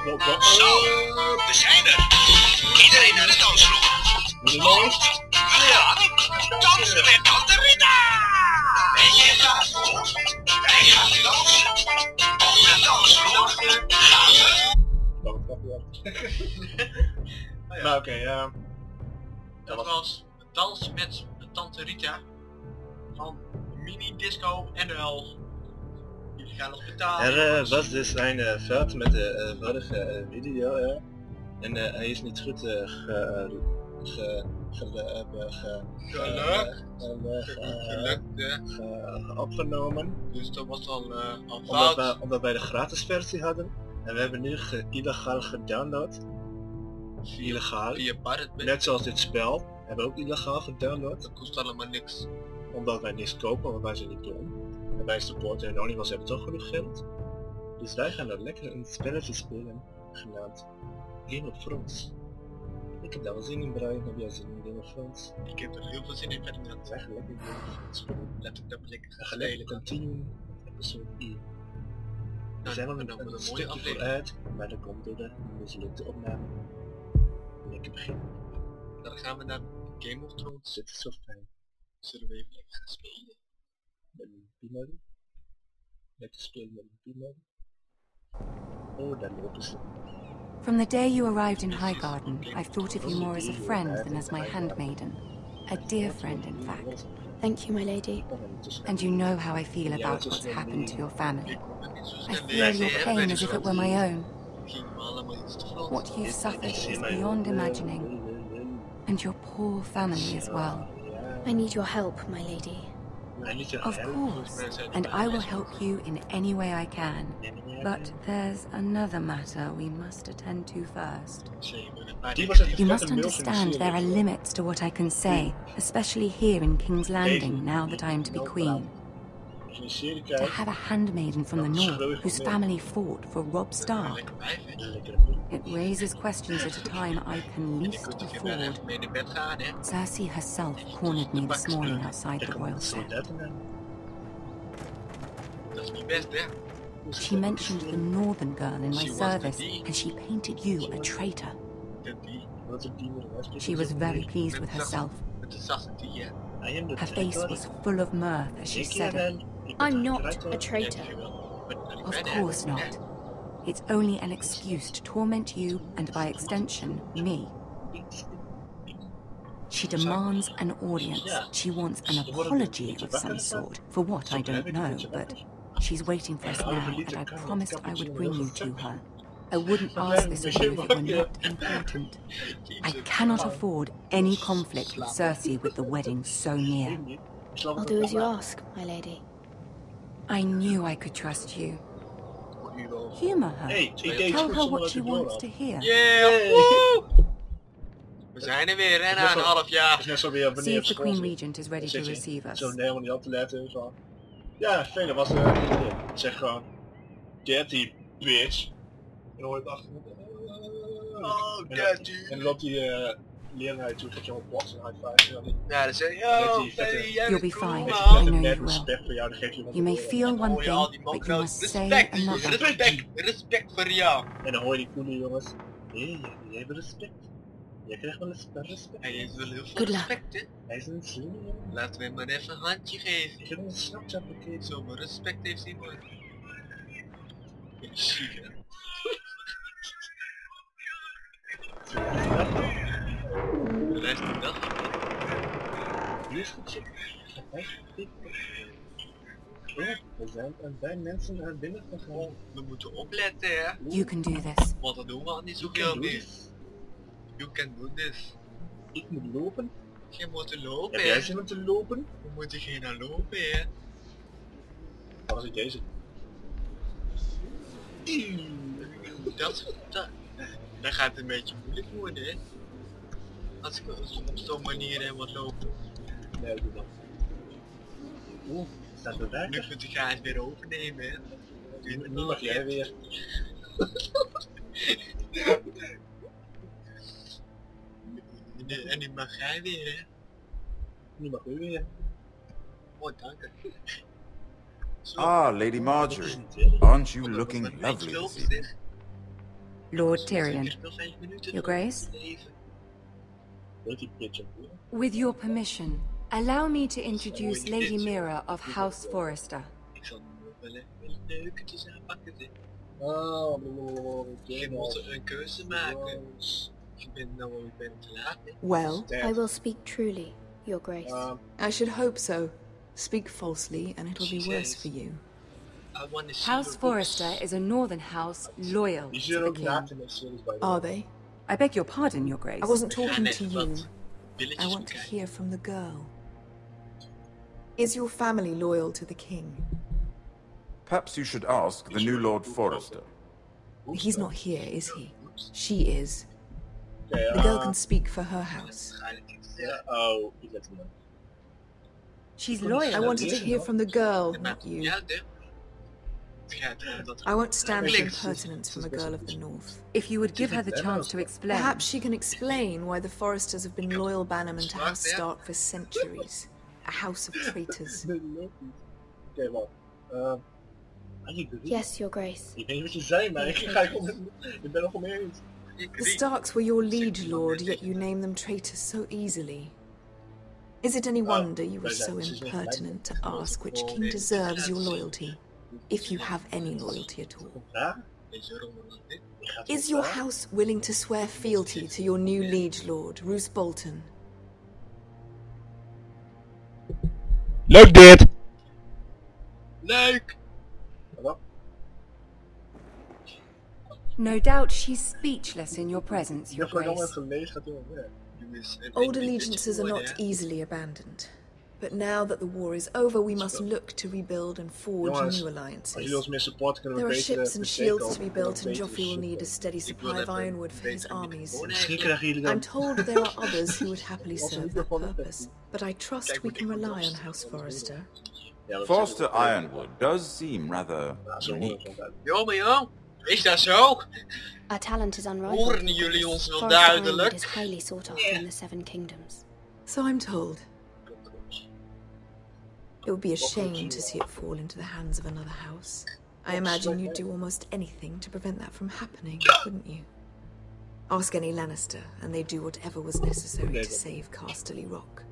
Zo, we zijn er. Iedereen naar de dansvloer. Ja, dansen met Tante Rita. Ben je klaar voor? Wij gaan dansen. Op de dansvloer gaan we. Nou oké, dat was Dans met Tante Rita van Mini Disco NL. Jullie gaan nog betalen. er was dus een fout met de vorige video, ja. En hij is niet goed opgenomen. Dus dat was dan al fout. Omdat wij de gratis versie hadden. En we hebben nu illegaal gedownload. Illegaal. Via Pirate Bay. Net zoals dit spel. Hebben we ook illegaal gedownload. Dat kost allemaal niks. Omdat wij niks kopen, want wij zijn niet dom. En wij supporten en Anonymous hebben toch genoeg geld. Dus wij gaan dan lekker een spelletje spelen. Genaamd Game of Thrones. Ik heb daar wel zin in, Brian. Heb jij zin in Game of Thrones? Ik heb er heel veel zin in, Ferdinand. Het is echt lekker Game of Thrones. Let ik dat lekker gaan Gelijk spelen. continue episode 1. We zijn al een stukje vooruit, maar dat komt door de mislukte opname. Lekker beginnen. Dan gaan we naar Game of Thrones. Dit is zo fijn. Zullen we even lekker gaan spelen? Met een P-mode. Lekker spelen met een P-mode. Oh, daar lopen ze. From the day you arrived in Highgarden, I've thought of you more as a friend than as my handmaiden. A dear friend, in fact. Thank you, my lady. And you know how I feel about what's happened to your family. I feel your pain as if it were my own. What you've suffered is beyond imagining. And your poor family as well. I need your help, my lady. Of course, and I will help you in any way I can. But there's another matter we must attend to first. You must understand there are limits to what I can say, especially here in King's Landing, now that I am to be queen. To have a handmaiden from the north whose family fought for Robb Stark. It raises questions at a time I can least afford. Cersei herself cornered me this morning outside the royal set. She mentioned the northern girl in my service, and she painted you a traitor. She was very pleased with herself. Her face was full of mirth as she said it. I'm not a traitor. Of course not. It's only an excuse to torment you, and by extension, me. She demands an audience. She wants an apology of some sort. For what, I don't know, but she's waiting for us now, and I promised I would bring you to her. I wouldn't ask this of you if it were not important. I cannot afford any conflict with Cersei with the wedding so near. I'll do as you ask, my lady. I knew I could trust you. Humor her. Tell her what she wants to hear. Yeah! We zijn er weer, hè, na een half jaar. See if the Queen Regent is ready to receive us. Zo helemaal niet op te letten. Zo. Ja, verder was zeg gewoon dirty bitch. En dan hoor je het achter. Oh, dirty. En dan loopt die leraar toe, dat je op box en high five. Ja, dan zeg je, you'll be fine. I know you will. You may je feel one thing, but you must say another. Respect voor jou. En dan hoor je die coole jongens. Hé, jij hebt respect. Jij krijgt wel eens respect. Hij heeft wel heel veel respect, hè. Hij is een slim jongen. Laten we hem maar even een handje geven. Ik heb een Snapchat pakket. Zo, maar respect heeft hij nooit. Chic, hè. Luister dat. Hier is goed chick. We zijn bij mensen naar binnen gegaan. We moeten opletten, hè. You can do this. Want dat doen we al niet zoveel meer. You can do this. Ik moet lopen. Je moet lopen, Heb jij zin om te lopen? We moeten geen naar lopen, hè. Dat was ik deze. Dan gaat het een beetje moeilijk worden, hè. Als ik op zo'n manier en wat lopen. Nee, doe dat. Oeh, staat er werken? Nu moet ik het weer overnemen, hè. Nu mag jij weer. En nu mag jij weer, hè. Nu mag u weer. Oh, dank je. Ah, Lady Marjorie, aren't you looking lovely this evening? Lord Tyrion. Your Grace? With your permission, allow me to introduce Lady Mira of House Forrester. Well, I will speak truly, Your Grace. I should hope so. Speak falsely and it will be worse for you. House Forrester is a northern house loyal to the king. Are they? I beg your pardon, Your Grace. I wasn't talking to you. I want to hear from the girl. Is your family loyal to the king? Perhaps you should ask the new Lord Forrester. He's not here, is he? She is. The girl can speak for her house. She's loyal. I wanted to hear from the girl, not you. I won't stand for impertinence from a girl of the north. If you would give her the chance to explain. Perhaps she can explain why the Forresters have been loyal bannermen to House Stark for centuries. A house of traitors. Yes, Your Grace. The Starks were your liege lord, yet you name them traitors so easily. Is it any wonder you were so impertinent to ask which king deserves your loyalty? If you have any loyalty at all. Is your house willing to swear fealty to your new liege lord, Roose Bolton? Leuk dit! Leuk! No doubt she's speechless in your presence, Your Grace. Old allegiances are not easily abandoned. But now that the war is over, we must look to rebuild and forge new alliances. There are ships and shields to be built, and Joffrey will need a steady supply of ironwood for his armies. I'm told there are others who would happily serve that purpose, but I trust we can rely on House Forrester. Forrester Ironwood does seem rather unique. Jongen, is dat zo? Our talent is unrivaled. Horen jullie ons wel Forest ironwood duidelijk? is highly sought after in the Seven Kingdoms. So I'm told. It would be a shame to see it fall into the hands of another house. I imagine you'd do almost anything to prevent that from happening, wouldn't you? Ask any Lannister, and they'd do whatever was necessary to save Casterly Rock.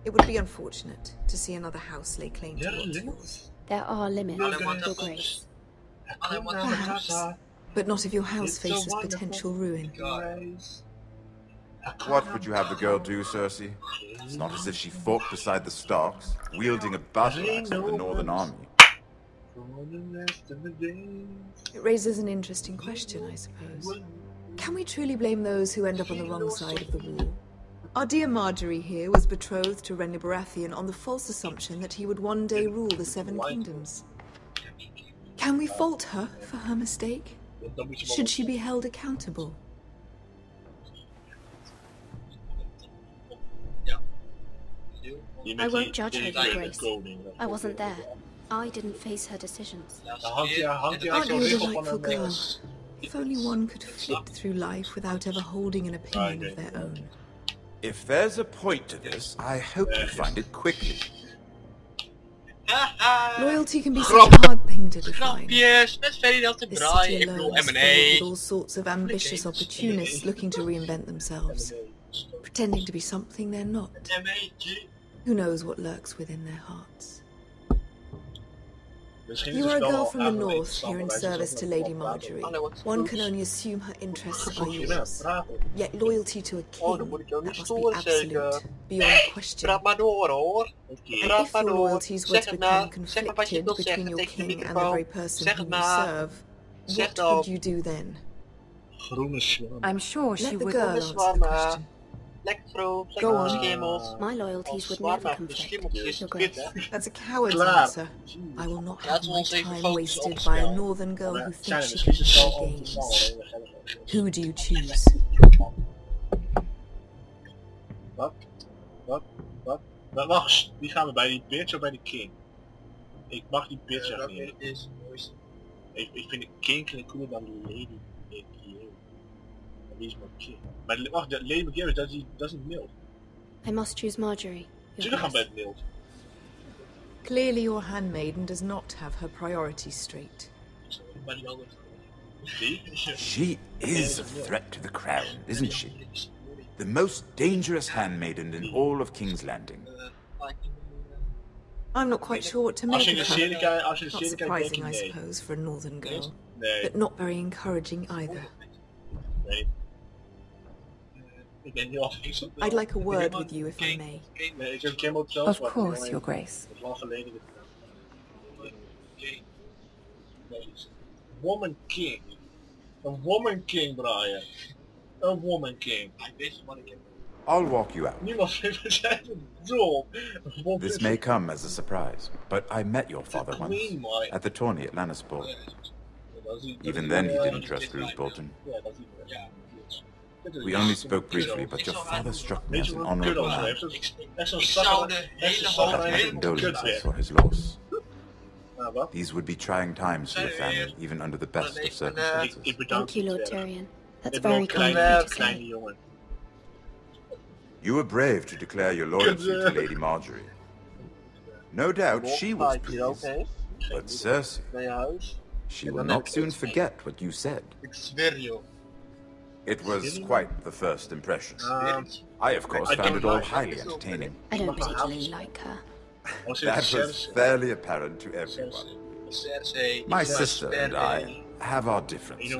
It would be unfortunate to see another house lay claim towards yours. There are limits, Your Grace. Perhaps, but not if your house faces potential ruin. What would you have the girl do, Cersei? It's not as if she fought beside the Starks, wielding a battle axe of the Northern Army. It raises an interesting question, I suppose. Can we truly blame those who end up on the wrong side of the war? Our dear Marjorie here was betrothed to Renly Baratheon on the false assumption that he would one day rule the Seven Kingdoms. Can we fault her for her mistake? Should she be held accountable? I won't judge her, Your Grace. I wasn't there. I didn't face her decisions. Aren't you a delightful girl? If only one could flit through life without ever holding an opinion of their own. If there's a point to this, I hope you find it quickly. Loyalty can be such a hard thing to define. Grapjes, met Ferdinand te This braaien, city ik bedoel alone is filled with all M&A. sorts of ambitious opportunists looking to reinvent themselves, pretending to be something they're not. Who knows what lurks within their hearts? You are a girl from the north, here in service to Lady Marjorie. One can only assume her interests are yours. Yet loyalty to a king, that must be absolute, beyond question. Praat maar door hoor. And if your loyalties were to become conflicted between your king and the very person whom you serve, what would you do then? I'm sure she Let the would. girl answer the question. Go on. My loyalties would never conflict, Your Grace. That's a coward's answer. I will not have my time wasted by a northern girl who thinks she can play games. Who do you choose? Wacht, die gaan we bij die bitch of bij de king? Ik mag die bitch echt niet. Ik vind de king klinkt cooler dan de lady. Wie is mijn king? Maar wacht, de lady McGarry, dat is niet mild. I must choose Marjorie, Your Zullen gaan bij Grace. het mild. Clearly your handmaiden does not have her priorities straight. She is a threat to the crown, isn't she? The most dangerous handmaiden in all of King's Landing. I'm not quite sure what to make of her. Not serie surprising, I kijkt, nee. suppose, for a northern girl. Nee. But not very encouraging either. Nee. Ik ben nu afgewisseld. I'd like a word with you, if I may. Nee, ik heb Kim ook zelfs Of course, Your Grace. Dat is lang geleden. Woman King. Een Woman King, Brian. Een Woman King. Ik weet wat ik heb. I'll walk you out. Niemand weet wat jij bedoelt. This may come as a surprise, but I met your father once, at the tourney at Lannisport. Even then he didn't trust Roose Bolton. We only spoke briefly, but your father struck me as an honorable man. My condolences for his loss. These would be trying times for your family, even under the best of circumstances. Thank you, Lord Tyrion. That's very kind of you to say. You were brave to declare your loyalty to Lady Marjorie. No doubt she was pleased, but Cersei, she will not soon forget what you said. It was quite the first impression. I, of course, found it all highly entertaining. I don't particularly like her. That was fairly apparent to everyone. My sister and I have our differences.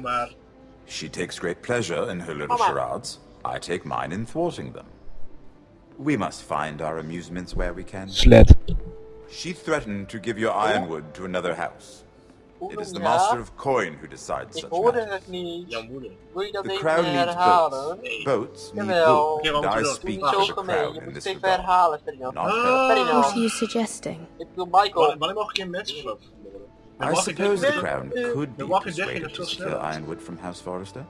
She takes great pleasure in her little charades. I take mine in thwarting them. We must find our amusements where we can. She threatened to give your ironwood to another house. It is the Master of Coin who decides such matters. The crown needs boats. Boats need wood, and I speak for the crown in this regard. Not her. What are you suggesting? I suppose the crown could be persuaded to secure ironwood from House Forrester.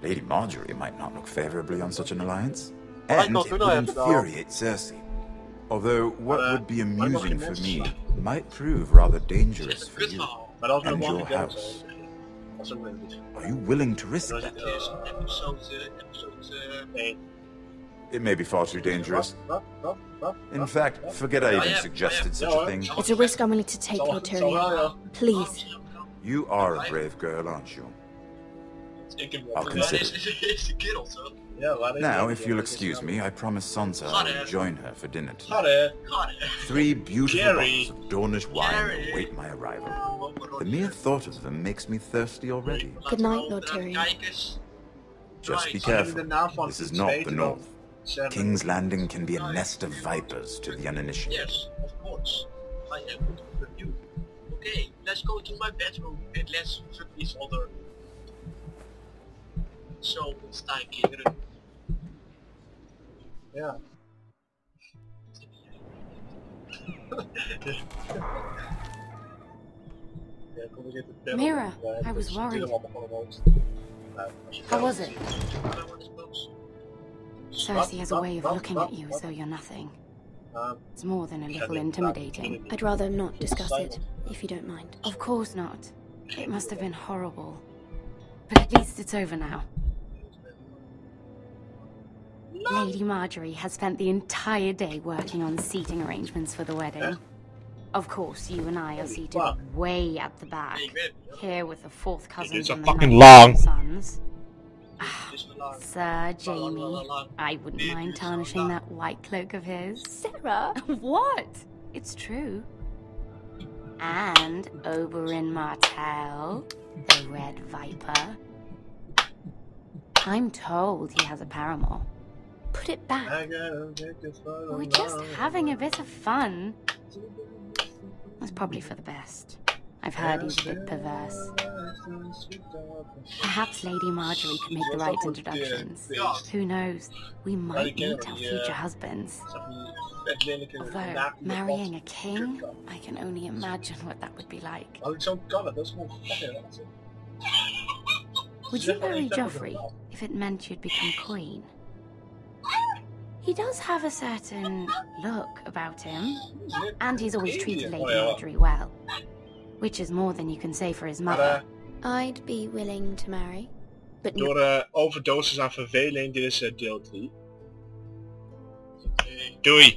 Lady Marjorie might not look favorably on such an alliance, and it would infuriate Cersei. Although what would be amusing for me might prove rather dangerous for you and your house. Are you willing to risk that? It may be far too dangerous. In fact, forget I even suggested such a thing. It's a risk I'm willing to take, Lord Tyrion. Please. You are a brave girl, aren't you? I'll consider it. Now, if you'll excuse me, I promise Sansa I will join her for dinner tonight. 3 beautiful bottles of Dornish wine await my arrival. The mere thought of them makes me thirsty already. Good night, Lord Tyrion. Just be careful. This is not the North. King's Landing can be a nest of vipers to the uninitiated. Yes, of course. I am with you. Okay, let's go to my bedroom and let's fuck each other. Zo, it's time, kinderen. Ja. Mira, I was worried. How was it? Cersei has a way of looking at you as though you're nothing. It's more than a little intimidating. I'd rather not discuss it, if you don't mind. Of course not. It must have been horrible. But at least it's over now. Lady Marjorie has spent the entire day working on seating arrangements for the wedding. Of course, you and I are seated way at the back, here with the 4th cousins and the 9th sons. Sir Jamie, I wouldn't mind tarnishing that white cloak of his. Sarah! What? It's true. And Oberyn Martell, the Red Viper. I'm told he has a paramour. Put it back. We're just having a bit of fun. That's probably for the best. I've heard he's a bit perverse. Perhaps Lady Marjorie could make the right introductions. Who knows? We might meet our future husbands. Although, marrying a king, I can only imagine what that would be like. Would you marry Joffrey if it meant you'd become queen? He does have a certain look about him, and he's always treated Lady Marjorie well, which is more than you can say for his mother. I'd be willing to marry, but no. Door overdosis aan verveling, dit is deel 3. Doei!